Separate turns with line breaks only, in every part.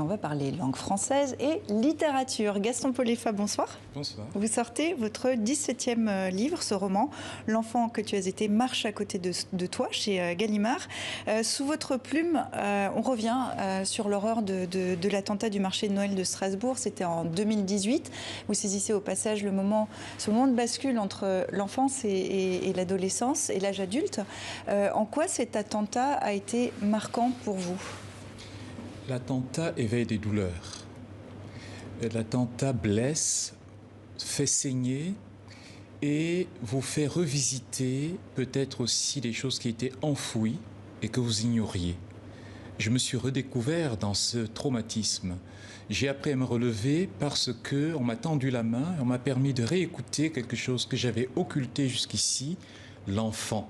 on va parler langue française et littérature. Gaston Poléfa, bonsoir.
Bonsoir.
Vous sortez votre 17e livre, ce roman, L'enfant que tu as été marche à côté de toi, chez Gallimard. Sous votre plume, on revient sur l'horreur de l'attentat du marché de Noël de Strasbourg. C'était en 2018. Vous saisissez au passage ce moment de bascule entre l'enfance et l'adolescence et l'âge adulte. En quoi cet attentat a été marquant pour vous ?
L'attentat éveille des douleurs. L'attentat blesse, fait saigner et vous fait revisiter peut-être aussi des choses qui étaient enfouies et que vous ignoriez. Je me suis redécouvert dans ce traumatisme. J'ai appris à me relever parce qu'on m'a tendu la main, on m'a permis de réécouter quelque chose que j'avais occulté jusqu'ici, l'enfant.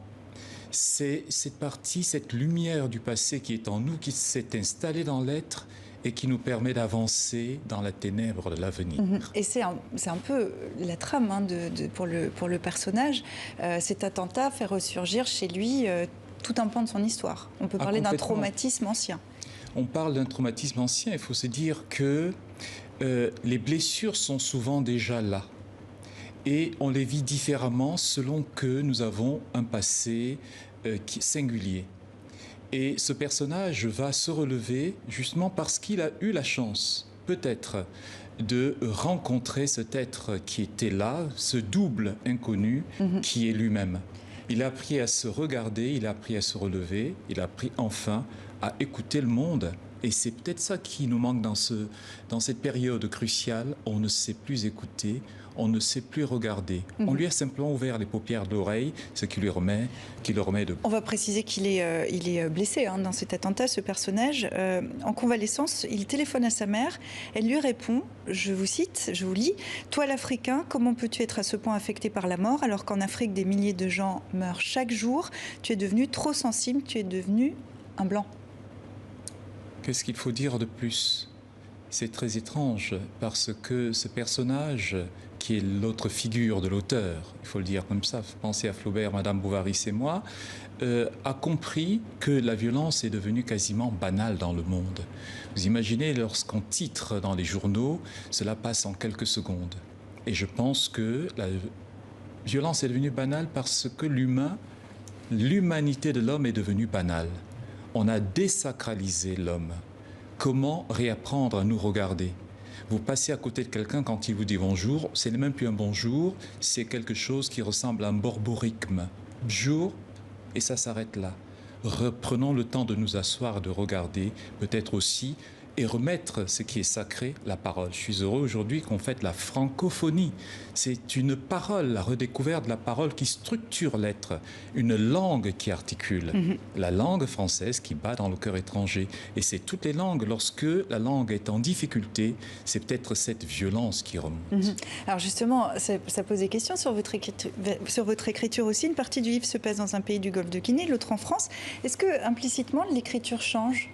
C'est cette partie, cette lumière du passé qui est en nous, qui s'est installée dans l'être et qui nous permet d'avancer dans la ténèbre de l'avenir.
Et c'est un peu la trame pour le personnage. Cet attentat fait ressurgir chez lui tout un pan de son histoire. On peut parler d'un traumatisme ancien.
On parle d'un traumatisme ancien. Il faut se dire que les blessures sont souvent déjà là. Et on les vit différemment selon que nous avons un passé singulier. Et ce personnage va se relever justement parce qu'il a eu la chance, peut-être, de rencontrer cet être qui était là, ce double inconnu qui est lui-même. Il a appris à se regarder, il a appris à se relever, il a appris enfin à écouter le monde. Et c'est peut-être ça qui nous manque dans cette période cruciale. On ne sait plus écouter, on ne sait plus regarder. On lui a simplement ouvert les paupières de l'oreille, ce qui le remet debout.
On va préciser qu'il est blessé dans cet attentat, ce personnage. En convalescence, il téléphone à sa mère. Elle lui répond, je vous cite, je vous lis, « Toi l'Africain, comment peux-tu être à ce point affecté par la mort alors qu'en Afrique, des milliers de gens meurent chaque jour? Tu es devenu trop sensible, tu es devenu un blanc. »
Qu'est-ce qu'il faut dire de plus ? C'est très étrange parce que ce personnage, qui est l'autre figure de l'auteur, il faut le dire comme ça, pensez à Flaubert, Madame Bovary, c'est moi, a compris que la violence est devenue quasiment banale dans le monde. Vous imaginez, lorsqu'on titre dans les journaux, cela passe en quelques secondes. Et je pense que la violence est devenue banale parce que l'humanité de l'homme est devenue banale. On a désacralisé l'homme. Comment réapprendre à nous regarder ? Vous passez à côté de quelqu'un quand il vous dit bonjour, c'est même plus un bonjour, c'est quelque chose qui ressemble à un borborigme. Bonjour, et ça s'arrête là. Reprenons le temps de nous asseoir, de regarder, peut-être aussi, et remettre ce qui est sacré, la parole. Je suis heureux aujourd'hui qu'on fête la francophonie. C'est une parole, la redécouverte de la parole qui structure l'être, une langue qui articule. La langue française qui bat dans le cœur étranger. Et c'est toutes les langues. Lorsque la langue est en difficulté, c'est peut-être cette violence qui remonte.
Alors justement, ça pose des questions sur votre écriture aussi. Une partie du livre se passe dans un pays du Golfe de Guinée, l'autre en France. Est-ce que implicitement l'écriture change ?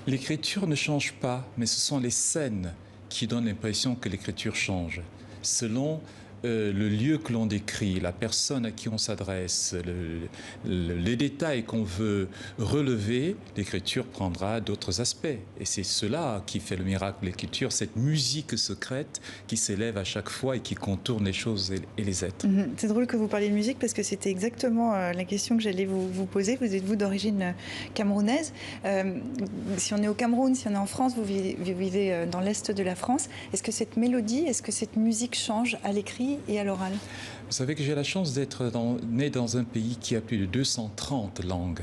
L'écriture ne change pas, mais ce sont les scènes qui donnent l'impression que l'écriture change. Selon le lieu que l'on décrit, la personne à qui on s'adresse, les détails qu'on veut relever, l'écriture prendra d'autres aspects. Et c'est cela qui fait le miracle de l'écriture, cette musique secrète qui s'élève à chaque fois et qui contourne les choses et les êtres.
C'est drôle que vous parliez de musique parce que c'était exactement la question que j'allais vous poser. Vous êtes d'origine camerounaise. Si on est au Cameroun, si on est en France, vous vivez dans l'est de la France. Est-ce que cette mélodie, est-ce que cette musique change à l'écrit et à l'oral?
Vous savez que j'ai la chance d'être né dans un pays qui a plus de 230 langues.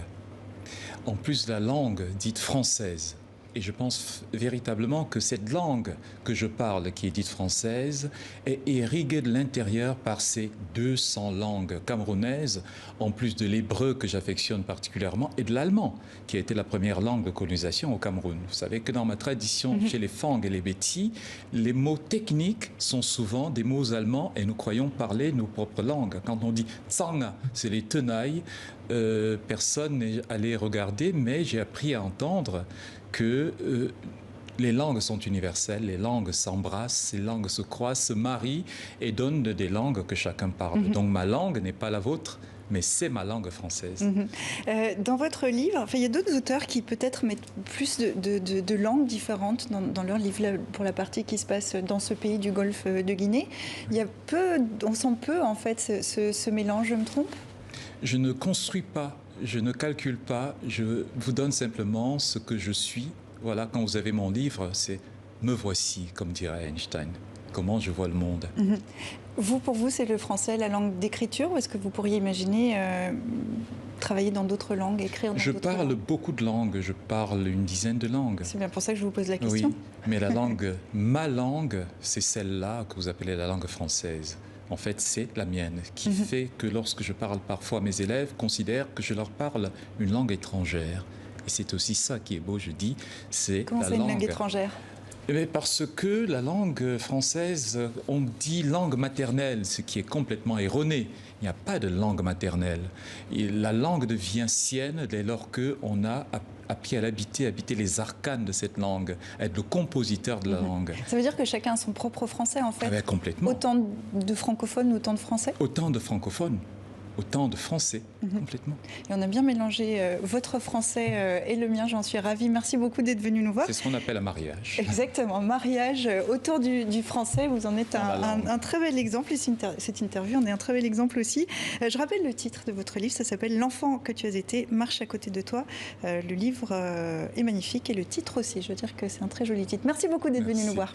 En plus de la langue dite française. Et je pense véritablement que cette langue que je parle, qui est dite française, est irriguée de l'intérieur par ces 200 langues camerounaises, en plus de l'hébreu que j'affectionne particulièrement, et de l'allemand, qui a été la première langue de colonisation au Cameroun. Vous savez que dans ma tradition, chez les Fang et les Bétis, les mots techniques sont souvent des mots allemands, et nous croyons parler nos propres langues. Quand on dit « tsanga », c'est les tenailles, personne n'est allé regarder, mais j'ai appris à entendre que les langues sont universelles, les langues s'embrassent, les langues se croisent, se marient et donnent des langues que chacun parle. Donc ma langue n'est pas la vôtre, mais c'est ma langue française.
Dans votre livre, il y a d'autres auteurs qui peut-être mettent plus de langues différentes dans leur livre, là, pour la partie qui se passe dans ce pays du Golfe de Guinée. Il y a on sent peu en fait ce mélange, je me trompe?
Je ne construis pas, je ne calcule pas, je vous donne simplement ce que je suis. Voilà, quand vous avez mon livre, c'est « me voici », comme dirait Einstein. Comment je vois le monde.
Pour vous, c'est le français, la langue d'écriture, ou est-ce que vous pourriez imaginer travailler dans d'autres langues, écrire dans d'autres langues?
Je parle beaucoup de langues, je parle une dizaine de langues.
C'est bien pour ça que je vous pose la question.
Oui, mais ma langue, c'est celle-là que vous appelez la langue française. En fait, c'est la mienne, qui fait que lorsque je parle parfois, mes élèves considèrent que je leur parle une langue étrangère. Et c'est aussi ça qui est beau, je dis, c'est la langue.
Comment c'est une langue étrangère?
Parce que la langue française, on dit langue maternelle, ce qui est complètement erroné. Il n'y a pas de langue maternelle. Et la langue devient sienne dès lors qu'on a appris à l'habiter, habiter les arcanes de cette langue, être le compositeur de la langue.
Ça veut dire que chacun a son propre français, en fait?
Complètement.
Autant de francophones, autant de français?
Autant de francophones. Autant de français, complètement.
Et on a bien mélangé votre français et le mien, j'en suis ravie. Merci beaucoup d'être venu nous voir.
C'est ce qu'on appelle un mariage.
Exactement, mariage autour du français. Vous en êtes un très bel exemple. Et cette interview en est un très bel exemple aussi. Je rappelle le titre de votre livre, ça s'appelle « L'enfant que tu as été marche à côté de toi ». Le livre est magnifique et le titre aussi. Je veux dire que c'est un très joli titre. Merci beaucoup d'être venu nous voir.